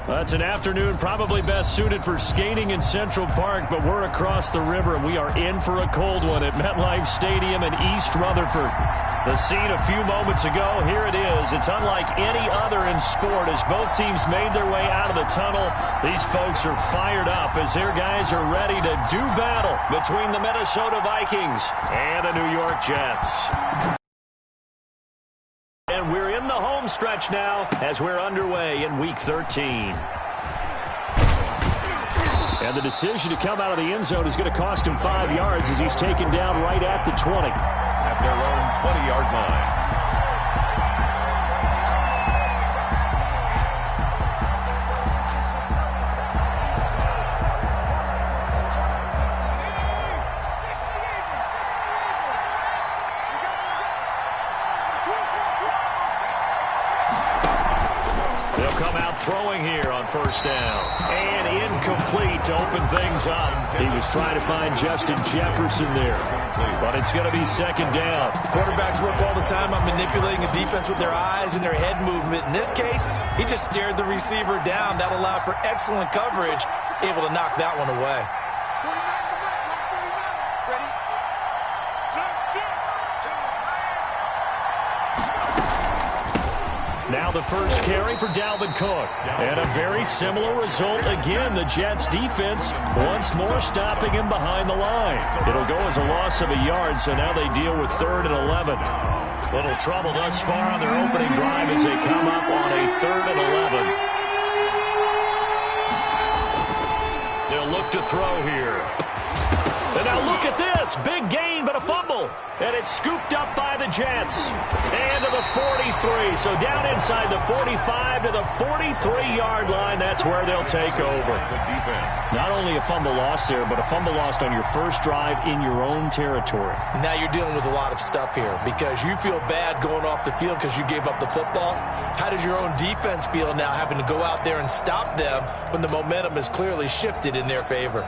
That's an afternoon probably best suited for skating in Central Park, but we're across the river, and we are in for a cold one at MetLife Stadium in East Rutherford. The scene a few moments ago, here it is. It's unlike any other in sport as both teams made their way out of the tunnel. These folks are fired up as their guys are ready to do battle between the Minnesota Vikings and the New York Jets. And we're in the home stretch now as we're underway in Week 13. And the decision to come out of the end zone is going to cost him 5 yards as he's taken down right at the 20. At their own 20-yard line. Throwing here on first down. And incomplete to open things up. He was trying to find Justin Jefferson there. But it's going to be second down. Quarterbacks work all the time on manipulating a defense with their eyes and their head movement. In this case, he just stared the receiver down. That allowed for excellent coverage, able to knock that one away. Now the first carry for Dalvin Cook. And a very similar result again. The Jets defense once more stopping him behind the line. It'll go as a loss of a yard, so now they deal with 3rd and 11. Little trouble thus far on their opening drive as they come up on a 3rd and 11. They'll look to throw here. And now look at this. Big gain, but a fumble. And it's scooped up by the Jets. And to the 43. So down inside the 45 to the 43-yard line. That's where they'll take over. Not only a fumble loss there, but a fumble lost on your first drive in your own territory. Now you're dealing with a lot of stuff here because you feel bad going off the field because you gave up the football. How does your own defense feel now having to go out there and stop them when the momentum is clearly shifted in their favor?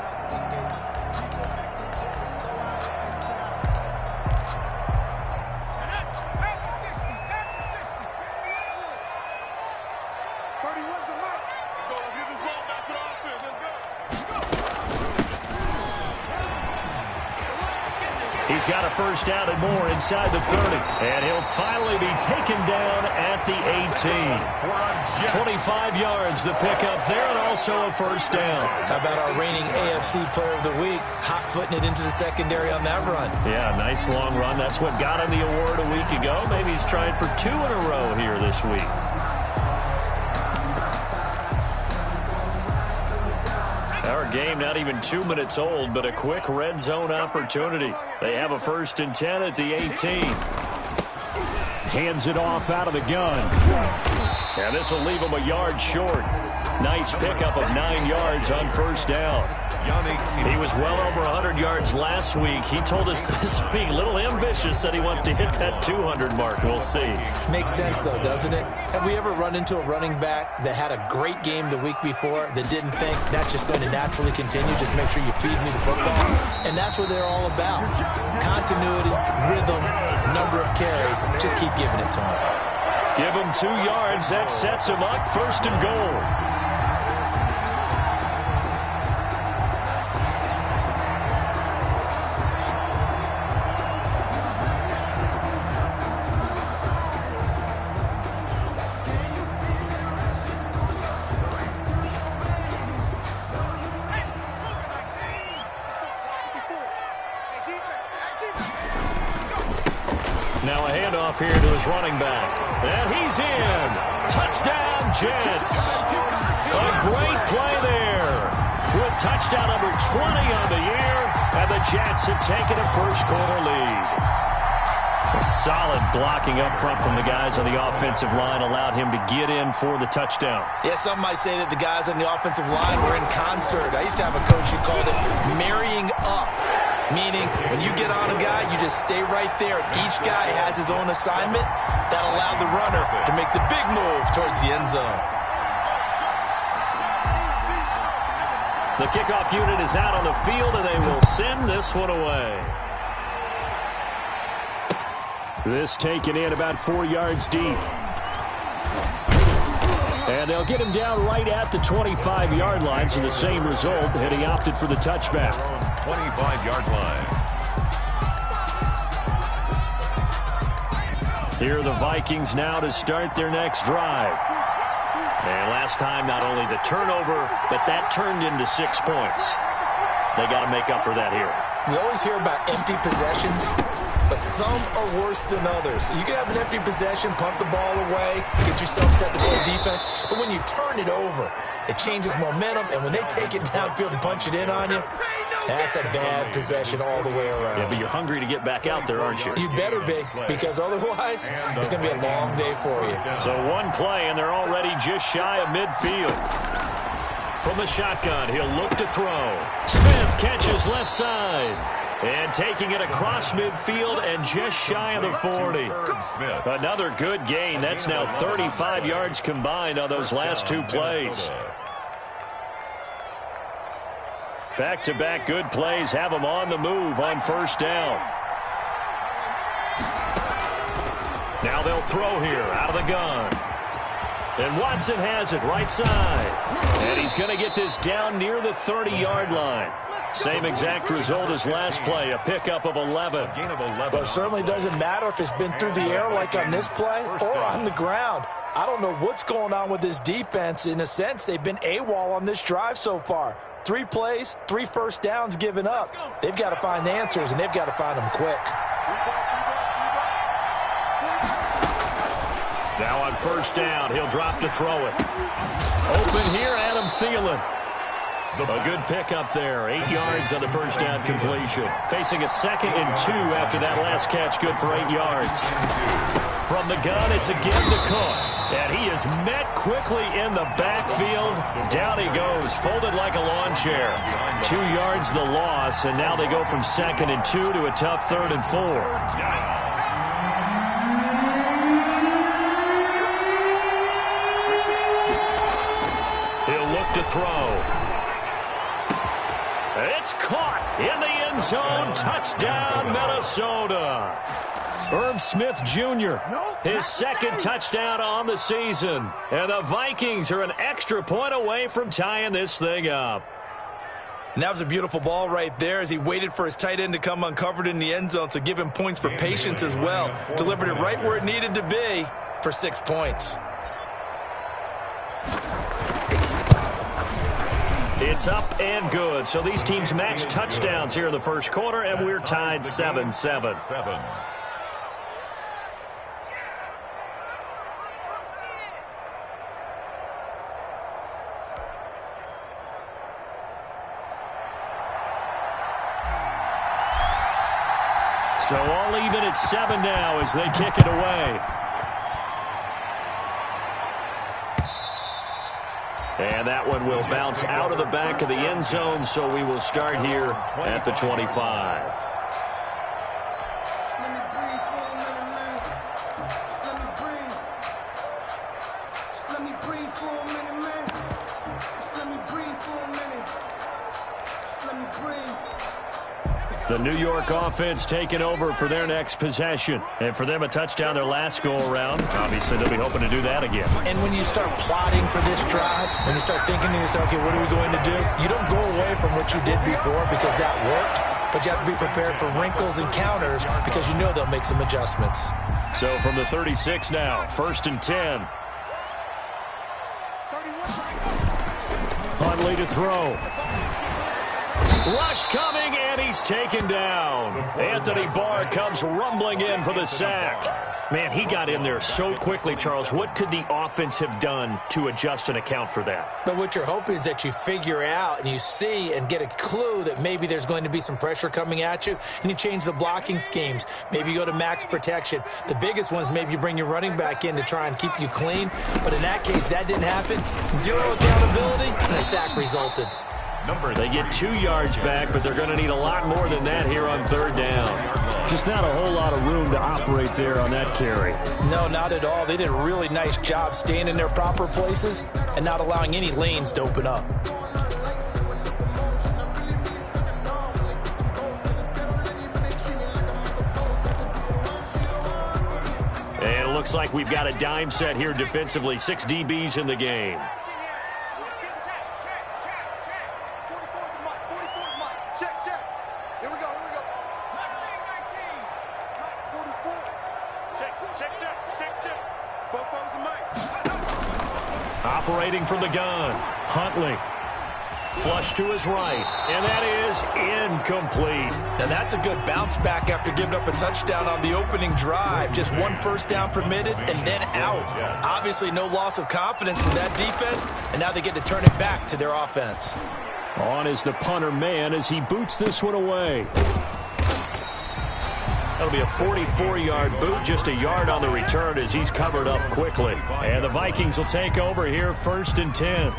He's got a first down and more inside the 30. And he'll finally be taken down at the 18. 25 yards the pickup there and also a first down. How about our reigning AFC Player of the Week, hot-footing it into the secondary on that run? Yeah, nice long run. That's what got him the award a week ago. Maybe he's trying for 2 in a row here this week. Our game not even 2 minutes old, but a quick red zone opportunity. They have a 1st and 10 at the 18. Hands it off out of the gun. And this will leave him a yard short. Nice pickup of 9 yards on first down. He was well over 100 yards last week. He told us this week, a little ambitious, that he wants to hit that 200 mark. We'll see. Makes sense, though, doesn't it? Have we ever run into a running back that had a great game the week before that didn't think that's just going to naturally continue? Just make sure you feed me the football. And that's what they're all about. Continuity, rhythm, number of carries. Just keep giving it to him. Give him 2 yards. That sets him up 1st and goal. Now a handoff here to his running back. And he's in. Touchdown, Jets. A great play there. With touchdown number 20 on the year. And the Jets have taken a first-quarter lead. A solid blocking up front from the guys on the offensive line allowed him to get in for the touchdown. Yeah, some might say that the guys on the offensive line were in concert. I used to have a coach who called it marrying up. Meaning, when you get on a guy, you just stay right there. Each guy has his own assignment. That allowed the runner to make the big move towards the end zone. The kickoff unit is out on the field, and they will send this one away. This taken in about 4 yards deep. And they'll get him down right at the 25-yard line, so the same result, and he opted for the touchback. 25-yard line. Here are the Vikings now to start their next drive. And last time, not only the turnover, but that turned into 6 points. They got to make up for that here. We always hear about empty possessions, but some are worse than others. You can have an empty possession, punt the ball away, get yourself set to play defense, but when you turn it over, it changes momentum, and when they take it downfield and punch it in on you, that's a bad possession all the way around. Yeah, but you're hungry to get back out there, aren't you? You better be, because otherwise, it's going to be a long day for you. So one play, and they're already just shy of midfield. From the shotgun, he'll look to throw. Smith catches left side. And taking it across midfield and just shy of the 40. Another good gain. That's now 35 yards combined on those last 2 plays. Back-to-back good plays have them on the move on first down. Now they'll throw here out of the gun. And Watson has it right side. And he's going to get this down near the 30-yard line. Same exact result as last play, a pickup of 11. But it certainly doesn't matter if it's been through the air like on this play or on the ground. I don't know what's going on with this defense. In a sense, they've been AWOL on this drive so far. 3 plays, 3 first downs given up. They've got to find the answers, and they've got to find them quick. Now on first down, he'll drop to throw it. Open here, Adam Thielen. A good pickup there, 8 yards on the first down completion. Facing a 2nd and 2 after that last catch, good for 8 yards. From the gun, it's again to Cook. And he is met quickly in the backfield. Down he goes, folded like a lawn chair. 2 yards the loss, and now they go from 2nd and 2 to a tough 3rd and 4. To throw. It's caught in the end zone. Touchdown, Minnesota. Irv Smith Jr., his 2nd touchdown on the season. And the Vikings are an extra point away from tying this thing up. And that was a beautiful ball right there as he waited for his tight end to come uncovered in the end zone, so give him points for patience as well. Delivered it right where it needed to be for 6 points. It's up and good. So these teams match touchdowns here in the first quarter, and we're tied 7-7. So all even at 7 now as they kick it away. And that one will bounce out of the back of the end zone, so we will start here at the 25. The New York offense taking over for their next possession. And for them, a touchdown their last go-around. Obviously, they'll be hoping to do that again. And when you start plotting for this drive, when you start thinking to yourself, okay, what are we going to do? You don't go away from what you did before because that worked, but you have to be prepared for wrinkles and counters because you know they'll make some adjustments. So from the 36 now, 1st and 10. Huntley to throw. Rush coming, and he's taken down. Anthony Barr comes rumbling in for the sack. Man, he got in there so quickly, Charles. What could the offense have done to adjust and account for that? But what you're hoping is that you figure out and you see and get a clue that maybe there's going to be some pressure coming at you, and you change the blocking schemes. Maybe you go to max protection. The biggest one is maybe you bring your running back in to try and keep you clean. But in that case, that didn't happen. 0 accountability, and a sack resulted. They get 2 yards back, but they're going to need a lot more than that here on 3rd down. Just not a whole lot of room to operate there on that carry. No, not at all. They did a really nice job staying in their proper places and not allowing any lanes to open up. And looks like we've got a dime set here defensively. 6 DBs in the game. Operating from the gun, Huntley. Flush to his right, and that is incomplete. Now that's a good bounce back after giving up a touchdown on the opening drive. Just 1 first down permitted and then out. Obviously no loss of confidence with that defense, and now they get to turn it back to their offense. On is the punter man as he boots this one away. That'll be a 44-yard boot, just a yard on the return as he's covered up quickly. And the Vikings will take over here, 1st and 10.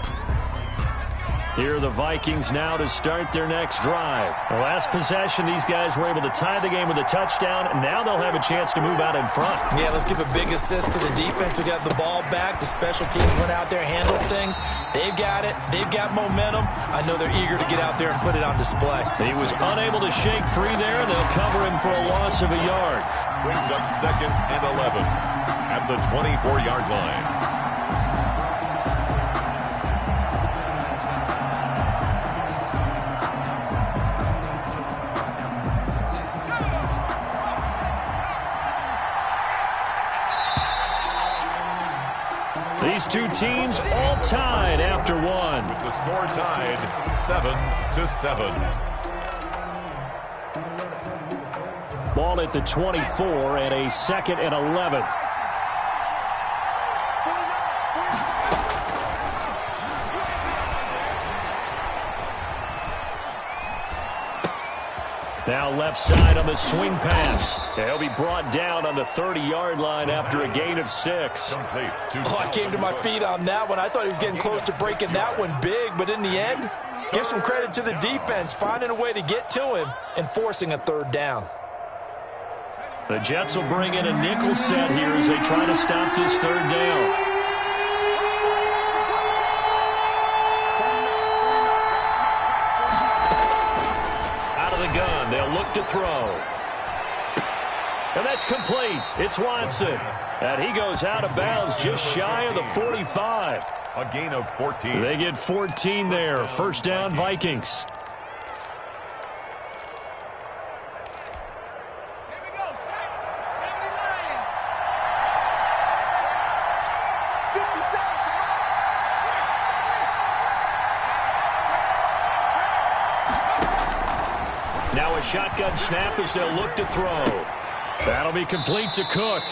Here are the Vikings now to start their next drive. The last possession, these guys were able to tie the game with a touchdown, and now they'll have a chance to move out in front. Yeah, let's give a big assist to the defense who got the ball back. The special teams went out there, handled things. They've got it. They've got momentum. I know they're eager to get out there and put it on display. He was unable to shake free there. They'll cover him for a loss of a yard. Brings up 2nd and 11 at the 24-yard line. These two teams all tied after one. With the score tied 7-7. Ball at the 24 and a 2nd and 11. Now left side on the swing pass. He'll be brought down on the 30-yard line after a gain of 6. I came to my feet on that one. I thought he was getting close to breaking that one big, but in the end, give some credit to the defense, finding a way to get to him and forcing a 3rd down. The Jets will bring in a nickel set here as they try to stop this 3rd down. Gun. They'll look to throw. And that's complete. It's Watson. And he goes out of bounds just shy of the 45. A gain of 14. They get 14 there. 1st down, Vikings. Now a shotgun snap as they'll look to throw. That'll be complete to Cook.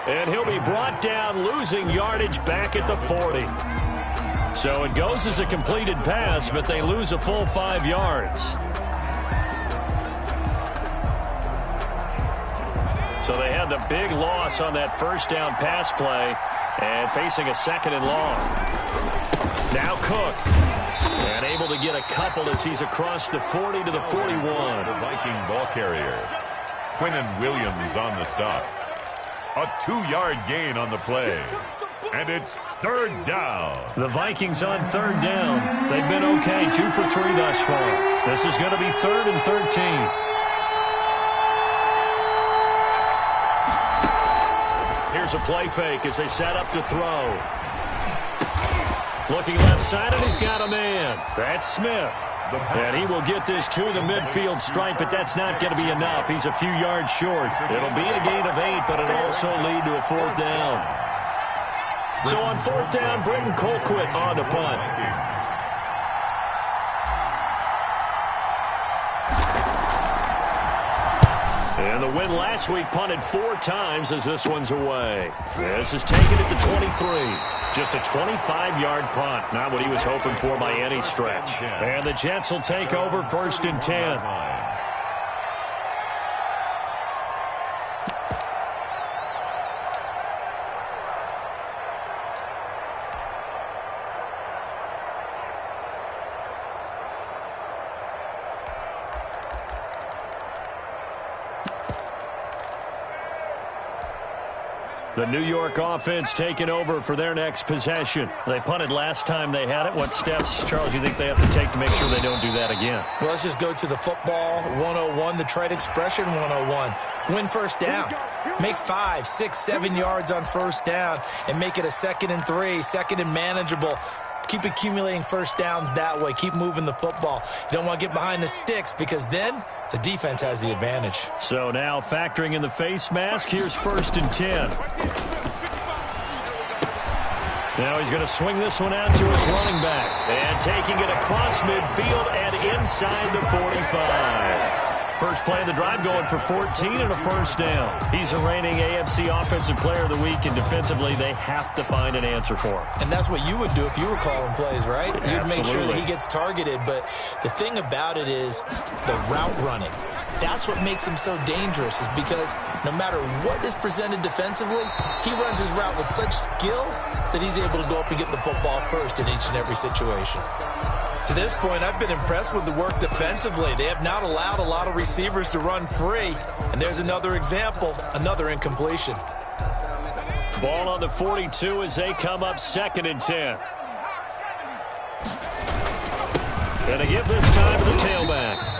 And he'll be brought down, losing yardage back at the 40. So it goes as a completed pass, but they lose a full 5 yards. So they had the big loss on that 1st down pass play and facing a 2nd and long. Now Cook. And able to get a couple as he's across the 40 to the 41. The Viking ball carrier. Quinnen Williams on the stop. A 2-yard gain on the play. And it's 3rd down. The Vikings on 3rd down. They've been okay, 2 for 3 thus far. This is going to be 3rd and 13. Here's a play fake as they set up to throw. Looking left side, and he's got a man. That's Smith. And he will get this to the midfield stripe, but that's not going to be enough. He's a few yards short. It'll be a gain of 8, but it'll also lead to a 4th down. So on 4th down, Britton Colquitt on the punt. And the win last week punted 4 times as this one's away. This is taken at the 23. Just a 25-yard punt. Not what he was hoping for by any stretch. And the Jets will take over 1st and 10. The New York offense taking over for their next possession. They punted last time they had it. What steps, Charles, you think they have to take to make sure they don't do that again? Well, let's just go to the football 101, the trade expression 101. Win first down. Make 5, 6, 7 yards on first down and make it a 2nd and 3, 2nd and manageable. Keep accumulating first downs that way. Keep moving the football. You don't want to get behind the sticks because then the defense has the advantage. So now factoring in the face mask, here's 1st and 10. Now he's going to swing this one out to his running back. And taking it across midfield and inside the 45. First play of the drive going for 14 and a first down. He's a reigning AFC Offensive Player of the Week, and defensively they have to find an answer for him. And that's what you would do if you were calling plays, right? Absolutely. You'd make sure that he gets targeted. But the thing about it is the route running. That's what makes him so dangerous, is because no matter what is presented defensively, he runs his route with such skill that he's able to go up and get the football first in each and every situation. To this point, I've been impressed with the work defensively. They have not allowed a lot of receivers to run free. And there's another example, another incompletion. Ball on the 42 as they come up 2nd and 10. And a give this time to the tailback.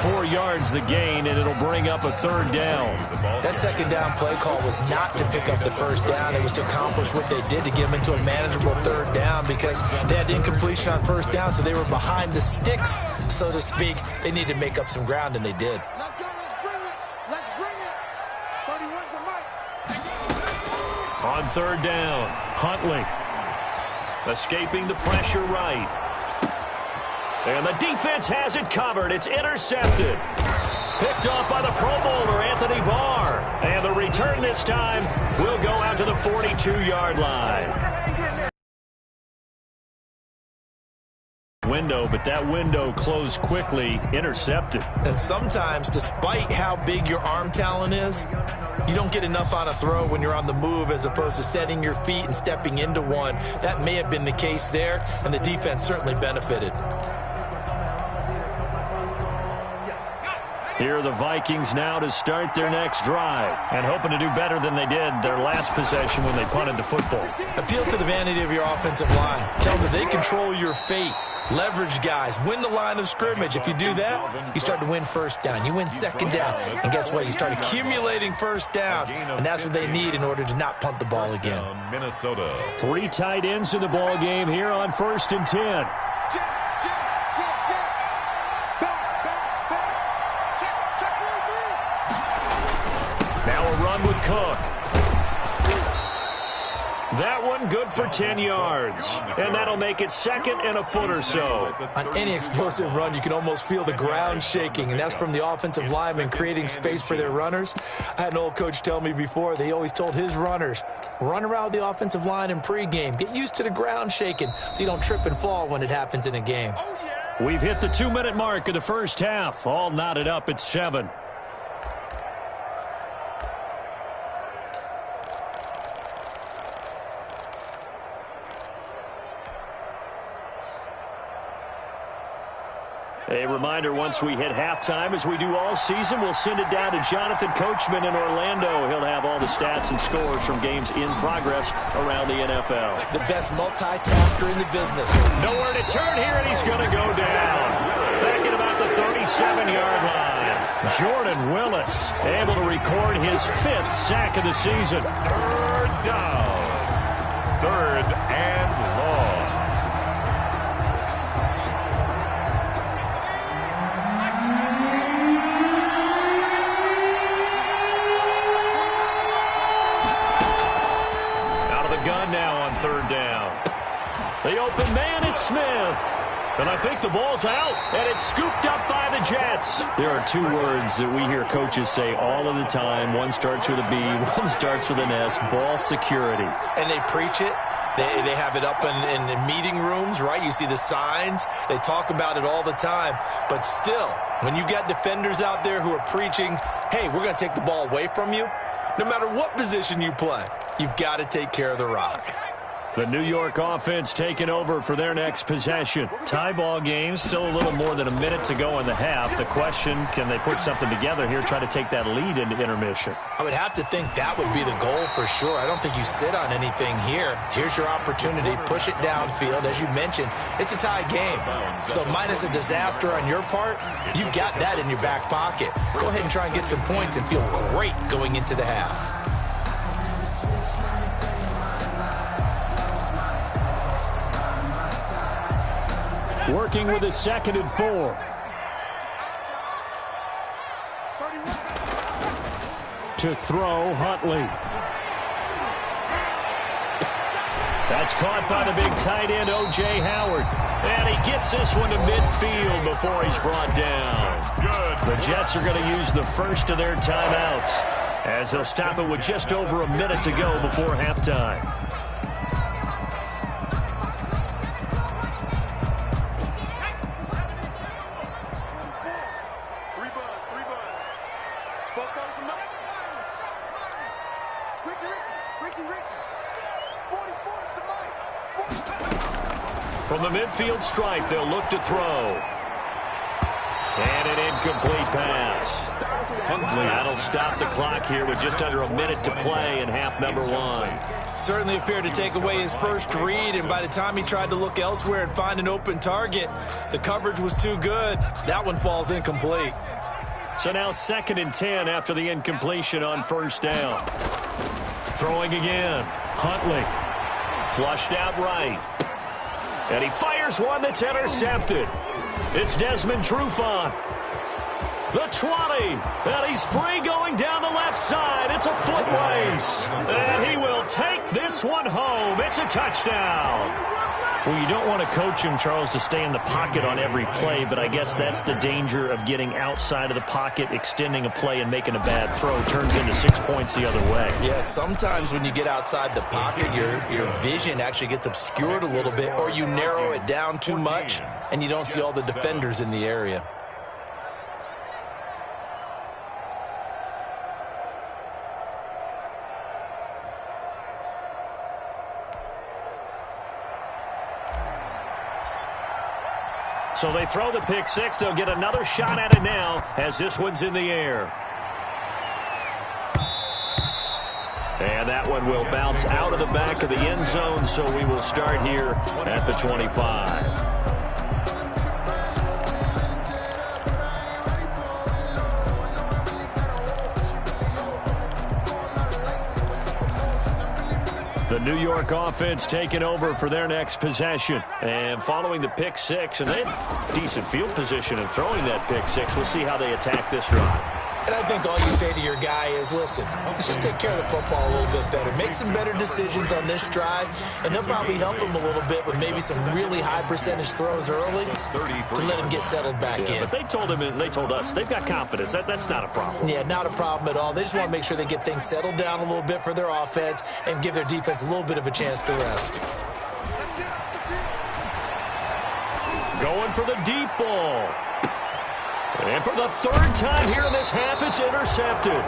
4 yards the gain, and it'll bring up a 3rd down. That 2nd down play call was not to pick up the first down. It was to accomplish what they did to get them into a manageable 3rd down because they had incompletion on first down, so they were behind the sticks, so to speak. They needed to make up some ground, and they did. Let's go. Let's bring it. 31's the mic. On 3rd down, Huntley escaping the pressure right. And the defense has it covered. It's intercepted. Picked off by the Pro Bowler, Anthony Barr. And the return this time will go out to the 42-yard line. Window, but that window closed quickly, intercepted. And sometimes, despite how big your arm talent is, you don't get enough on a throw when you're on the move as opposed to setting your feet and stepping into one. That may have been the case there, and the defense certainly benefited. Here are the Vikings now to start their next drive and hoping to do better than they did their last possession when they punted the football. Appeal to the vanity of your offensive line. Tell them that they control your fate. Leverage guys. Win the line of scrimmage. If you do that, you start to win first down. You win 2nd down. And guess what? You start accumulating first downs. And that's what they need in order to not punt the ball again. Minnesota. 3 tight ends in the ball game here on 1st and 10. With Cook. That one good for 10 yards. And that'll make it 2nd and a foot or so. On any explosive run, you can almost feel the ground shaking, and that's from the offensive linemen creating space for their runners. I had an old coach tell me before, they always told his runners, run around the offensive line in pregame. Get used to the ground shaking so you don't trip and fall when it happens in a game. We've hit the 2-minute mark of the first half. All knotted up at 7. A reminder, once we hit halftime, as we do all season, we'll send it down to Jonathan Coachman in Orlando. He'll have all the stats and scores from games in progress around the NFL. The best multitasker in the business. Nowhere to turn here, and he's going to go down. Back at about the 37-yard line. Jordan Willis able to record his 5th sack of the season. 3rd down. 3rd and long. Gun now on 3rd down. The open man is Smith. And I think the ball's out, and it's scooped up by the Jets. There are 2 words that we hear coaches say all of the time. One starts with a B, one starts with an S, ball security. And they preach it. They have it up in meeting rooms, right? You see the signs. They talk about it all the time. But still, when you've got defenders out there who are preaching, hey, we're going to take the ball away from you, no matter what position you play, you've got to take care of the rock. The New York offense taking over for their next possession. Tie ball game, still a little more than a minute to go in the half. The question, can they put something together here, try to take that lead into intermission? I would have to think that would be the goal for sure. I don't think you sit on anything here. Here's your opportunity. Push it downfield. As you mentioned, it's a tie game. So minus a disaster on your part, you've got that in your back pocket. Go ahead and try and get some points and feel great going into the half. Working with a 2nd and 4. To throw, Huntley. That's caught by the big tight end, O.J. Howard. And he gets this one to midfield before he's brought down. The Jets are going to use the first of their timeouts as they'll stop it with just over a minute to go before halftime. From the midfield stripe, they'll look to throw. And an incomplete pass. That'll stop the clock here with just under a minute to play in half number 1. Certainly appeared to take away his first read, and by the time he tried to look elsewhere and find an open target, the coverage was too good. That one falls incomplete. So now 2nd and 10 after the incompletion on first down. Throwing again. Huntley. Flushed out right. And he fires one that's intercepted. It's Desmond Trufant. The 20. And he's free going down the left side. It's a foot race. And he will take this one home. It's a touchdown. Well, you don't want to coach him, Charles, to stay in the pocket on every play, but I guess that's the danger of getting outside of the pocket, extending a play, and making a bad throw. Turns into 6 points the other way. Yeah, sometimes when you get outside the pocket, your vision actually gets obscured a little bit, or you narrow it down too much, and you don't see all the defenders in the area. So they throw the pick six. They'll get another shot at it now as this one's in the air. And that one will bounce out of the back of the end zone, so we will start here at the 25. The New York offense taking over for their next possession. And following the pick six, and they have decent field position in throwing that pick six. We'll see how they attack this drive. And I think all you say to your guy is, listen, let's just take care of the football a little bit better. Make some better decisions on this drive, and they'll probably help him a little bit with maybe some really high percentage throws early to let him get settled back in. But they told him, and they told us, they've got confidence. That's not a problem. Yeah, not a problem at all. They just want to make sure they get things settled down a little bit for their offense and give their defense a little bit of a chance to rest. Going for the deep ball. And for the third time here in this half, it's intercepted.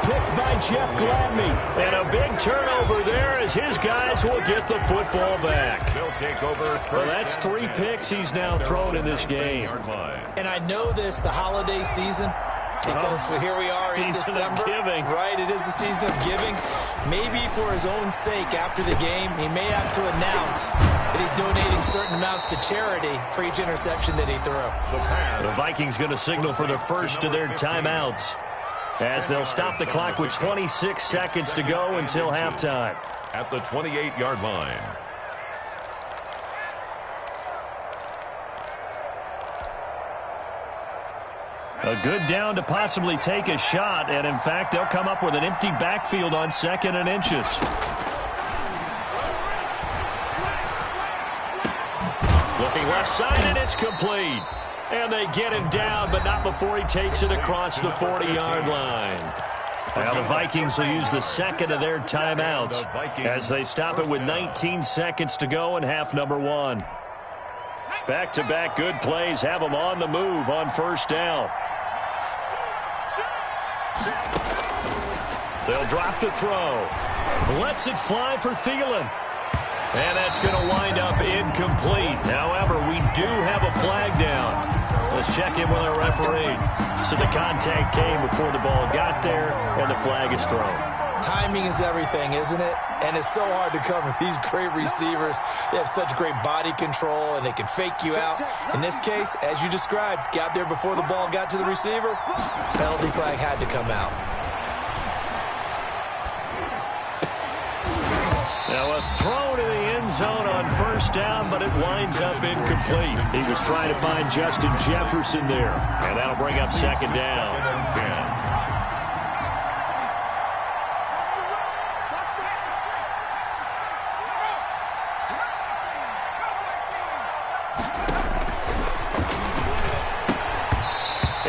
Picked by Jeff Gladney. And a big turnover there as his guys will get the football back. They'll take over. Well, that's 3 picks he's now thrown in this game. And I know this, the holiday season, because here we are in December. Season of giving. Right, it is the season of giving. Maybe for his own sake after the game, he may have to announce that he's donating certain amounts to charity for each interception that he threw. The Vikings going to signal for the first of their timeouts as they'll stop the clock with 26 seconds to go until halftime. At the 28-yard line. A good down to possibly take a shot, and in fact, they'll come up with an empty backfield on 2nd and inches. Looking left side, and it's complete. And they get him down, but not before he takes it across the 40-yard line. Now the Vikings will use the second of their timeouts as they stop it with 19 seconds to go in half number 1. Back-to-back good plays have them on the move on first down. They'll drop the throw. Lets it fly for Thielen. And that's going to wind up incomplete. However, we do have a flag down. Let's check in with our referee. So the contact came before the ball got there, and the flag is thrown. Timing is everything, isn't it? And it's so hard to cover these great receivers. They have such great body control, and they can fake you out. In this case, as you described, got there before the ball got to the receiver. Penalty flag had to come out. Now a throw to the end zone on first down, but it winds up incomplete. He was trying to find Justin Jefferson there, and that'll bring up second down. 2nd and 10.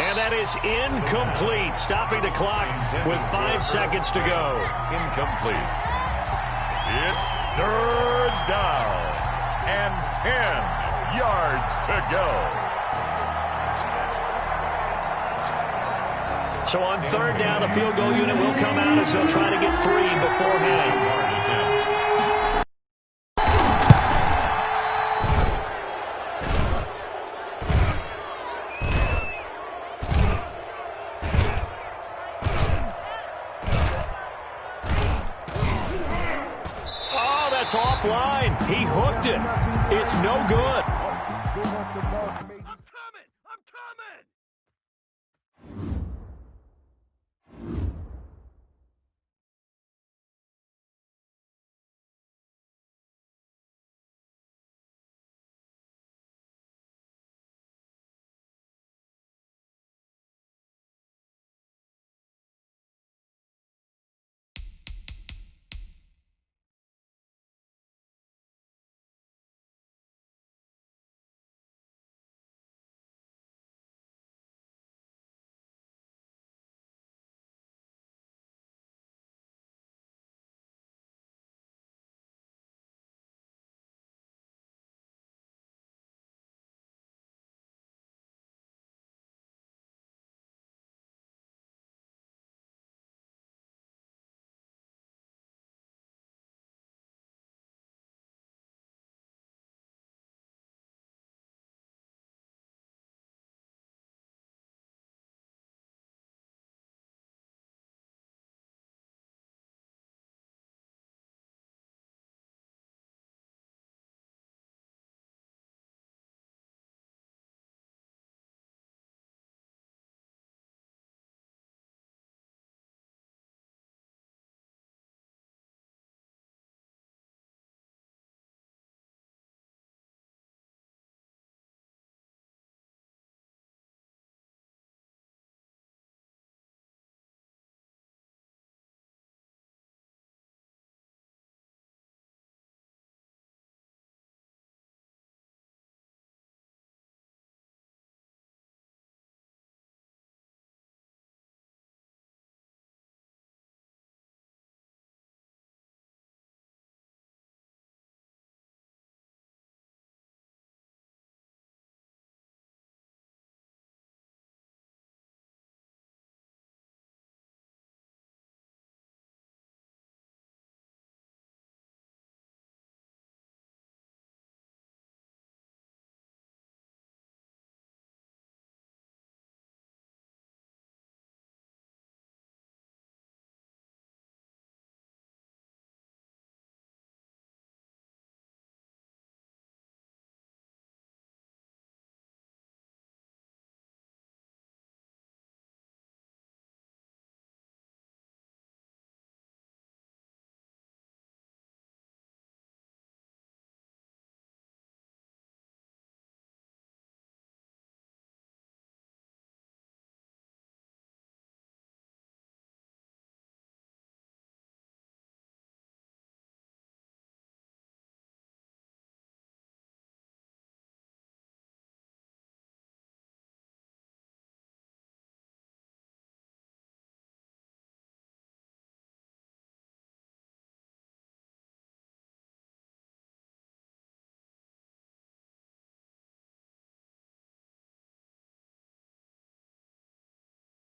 And that is incomplete, stopping the clock with 5 seconds to go. Incomplete. It's 3rd down and 10 yards to go. So on 3rd down, the field goal unit will come out as they'll try to get 3 before half. Offline. He hooked it. It's no good.